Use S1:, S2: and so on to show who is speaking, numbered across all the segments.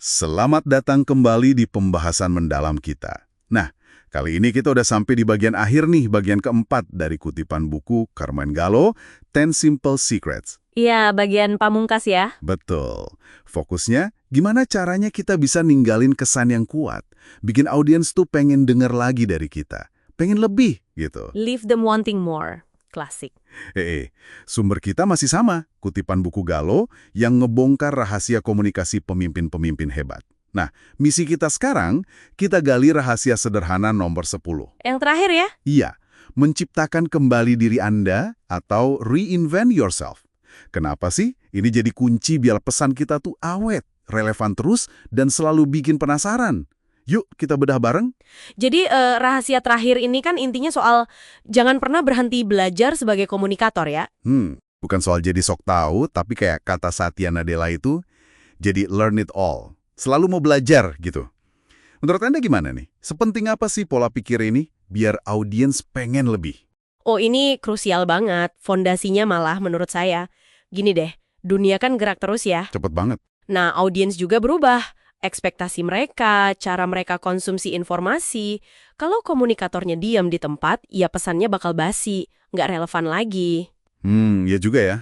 S1: Selamat datang kembali di pembahasan mendalam kita. Nah, kali ini kita udah sampai di bagian akhir nih, bagian keempat dari kutipan buku Carmine Gallo, 10 Simple Secrets.
S2: Iya, bagian pamungkas ya.
S1: Betul. Fokusnya, gimana caranya kita bisa ninggalin kesan yang kuat, bikin audiens tuh pengen denger lagi dari kita, pengen lebih gitu.
S2: Leave them wanting more. Klasik.
S1: Sumber kita masih sama, kutipan buku Gallo yang ngebongkar rahasia komunikasi pemimpin-pemimpin hebat. Nah, misi kita sekarang, kita gali rahasia sederhana nomor 10.
S2: Yang terakhir ya?
S1: Iya, menciptakan kembali diri Anda atau reinvent yourself. Kenapa sih? Ini jadi kunci biar pesan kita tuh awet, relevan terus, dan selalu bikin penasaran. Yuk, kita bedah bareng.
S2: Jadi rahasia terakhir ini kan intinya soal jangan pernah berhenti belajar sebagai komunikator ya.
S1: Bukan soal jadi sok tahu, tapi kayak kata Satya Nadella itu, jadi learn it all. Selalu mau belajar gitu. Menurut Anda gimana nih? Sepenting apa sih pola pikir ini biar audiens pengen lebih?
S2: Oh, ini krusial banget. Fondasinya malah menurut saya. Gini deh, dunia kan gerak terus ya.
S1: Cepet banget.
S2: Nah, audiens juga berubah. Ekspektasi mereka, cara mereka konsumsi informasi. Kalau komunikatornya diam di tempat, ya pesannya bakal basi, nggak relevan lagi.
S1: Ya juga ya.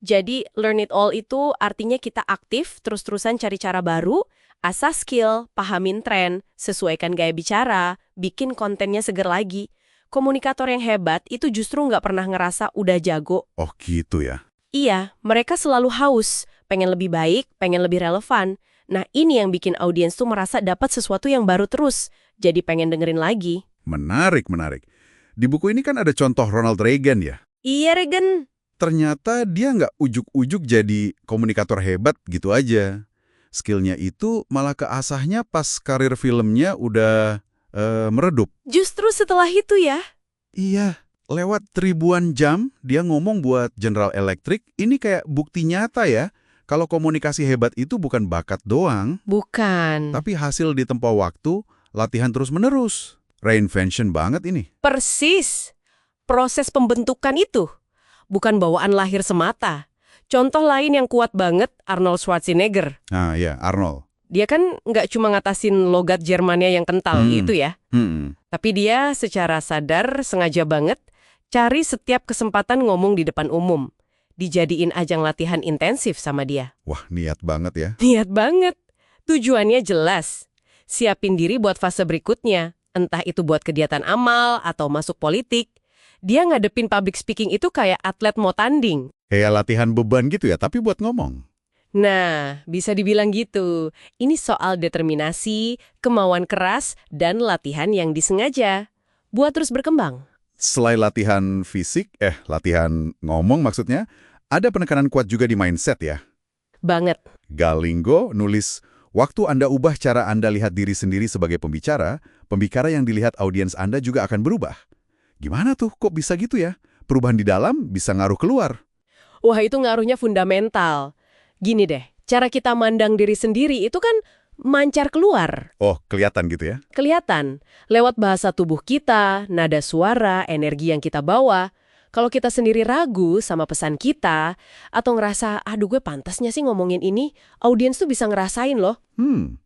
S2: Jadi, learn it all itu artinya kita aktif, terus-terusan cari cara baru, asah skill, pahamin tren, sesuaikan gaya bicara, bikin kontennya seger lagi. Komunikator yang hebat itu justru nggak pernah ngerasa udah jago.
S1: Oh gitu ya.
S2: Iya, mereka selalu haus, pengen lebih baik, pengen lebih relevan. Nah, ini yang bikin audiens tuh merasa dapat sesuatu yang baru terus, jadi pengen dengerin lagi.
S1: Menarik, menarik. Di buku ini kan ada contoh Ronald Reagan ya.
S2: Iya, Regan.
S1: Ternyata dia nggak ujuk-ujuk jadi komunikator hebat gitu aja. Skillnya itu malah keasahnya pas karir filmnya udah meredup.
S2: Justru setelah itu ya.
S1: Iya, lewat ribuan jam dia ngomong buat General Electric, ini kayak bukti nyata ya. Kalau komunikasi hebat itu bukan bakat doang,
S2: Bukan.
S1: tapi hasil di tempo waktu, latihan terus-menerus. Reinvention banget ini.
S2: Persis. Proses pembentukan itu. Bukan bawaan lahir semata. Contoh lain yang kuat banget, Arnold Schwarzenegger.
S1: Nah ya, Arnold.
S2: Dia kan nggak cuma ngatasin logat Jermannya yang kental gitu ya. Tapi dia secara sadar, sengaja banget, cari setiap kesempatan ngomong di depan umum. Dijadiin ajang latihan intensif sama dia.
S1: Wah, niat banget ya.
S2: Niat banget. Tujuannya jelas. Siapin diri buat fase berikutnya. Entah itu buat kegiatan amal atau masuk politik. Dia ngadepin public speaking itu kayak atlet mau tanding.
S1: Kayak latihan beban gitu ya, tapi buat ngomong.
S2: Nah, bisa dibilang gitu. Ini soal determinasi, kemauan keras, dan latihan yang disengaja. Buat terus berkembang.
S1: Selain latihan fisik, latihan ngomong maksudnya, ada penekanan kuat juga di mindset ya.
S2: Banget.
S1: Galinggo nulis, waktu Anda ubah cara Anda lihat diri sendiri sebagai pembicara yang dilihat audiens Anda juga akan berubah. Gimana tuh, kok bisa gitu ya? Perubahan di dalam bisa ngaruh keluar.
S2: Wah, itu ngaruhnya fundamental. Gini deh, cara kita mandang diri sendiri itu kan mancar keluar.
S1: Oh, kelihatan gitu ya?
S2: Kelihatan. Lewat bahasa tubuh kita, nada suara, energi yang kita bawa. Kalau kita sendiri ragu sama pesan kita, atau ngerasa, aduh gue pantasnya sih ngomongin ini, audiens tuh bisa ngerasain loh.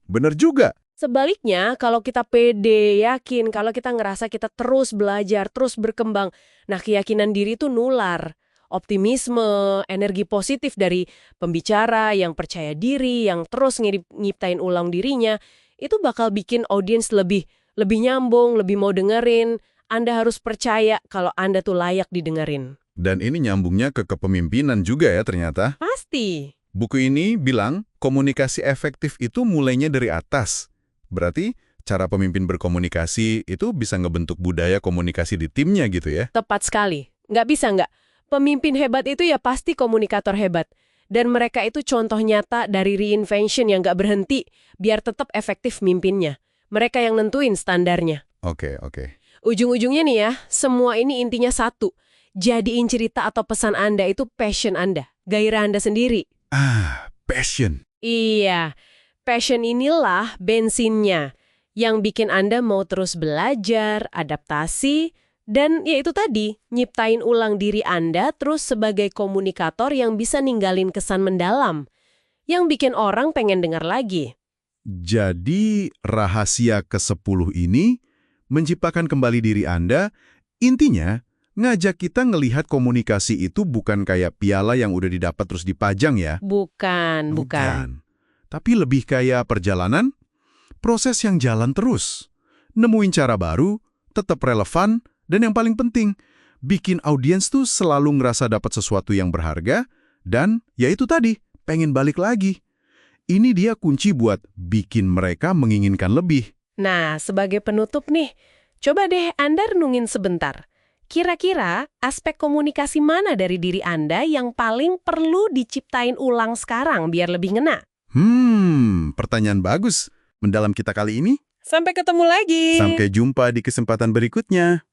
S1: Bener juga.
S2: Sebaliknya, kalau kita pede, yakin, kalau kita ngerasa kita terus belajar, terus berkembang, nah keyakinan diri tuh nular. Optimisme, energi positif dari pembicara yang percaya diri, yang terus nyiptain ulang dirinya, itu bakal bikin audiens lebih nyambung, lebih mau dengerin. Anda harus percaya kalau Anda tuh layak didengerin.
S1: Dan ini nyambungnya ke kepemimpinan juga ya ternyata.
S2: Pasti.
S1: Buku ini bilang komunikasi efektif itu mulainya dari atas. Berarti cara pemimpin berkomunikasi itu bisa ngebentuk budaya komunikasi di timnya gitu ya?
S2: Tepat sekali. Nggak bisa nggak? Pemimpin hebat itu ya pasti komunikator hebat. Dan mereka itu contoh nyata dari reinvention yang nggak berhenti biar tetap efektif mimpinnya. Mereka yang nentuin standarnya.
S1: Oke.
S2: Ujung-ujungnya nih ya, semua ini intinya satu. Jadiin cerita atau pesan Anda itu passion Anda, gairah Anda sendiri.
S1: Passion.
S2: Iya, passion inilah bensinnya yang bikin Anda mau terus belajar, adaptasi, dan ya itu tadi, nyiptain ulang diri Anda terus sebagai komunikator yang bisa ninggalin kesan mendalam, yang bikin orang pengen dengar lagi.
S1: Jadi, rahasia ke-10 ini menciptakan kembali diri Anda, intinya ngajak kita ngelihat komunikasi itu bukan kayak piala yang udah didapat terus dipajang ya.
S2: Bukan.
S1: Tapi lebih kayak perjalanan, proses yang jalan terus. Nemuin cara baru, tetap relevan, dan yang paling penting, bikin audiens tuh selalu ngerasa dapat sesuatu yang berharga, dan ya itu tadi, pengen balik lagi. Ini dia kunci buat bikin mereka menginginkan lebih.
S2: Nah, sebagai penutup nih, coba deh Anda renungin sebentar. Kira-kira aspek komunikasi mana dari diri Anda yang paling perlu diciptain ulang sekarang biar lebih ngena?
S1: Pertanyaan bagus. Mendalam kita kali ini.
S2: Sampai ketemu lagi.
S1: Sampai jumpa di kesempatan berikutnya.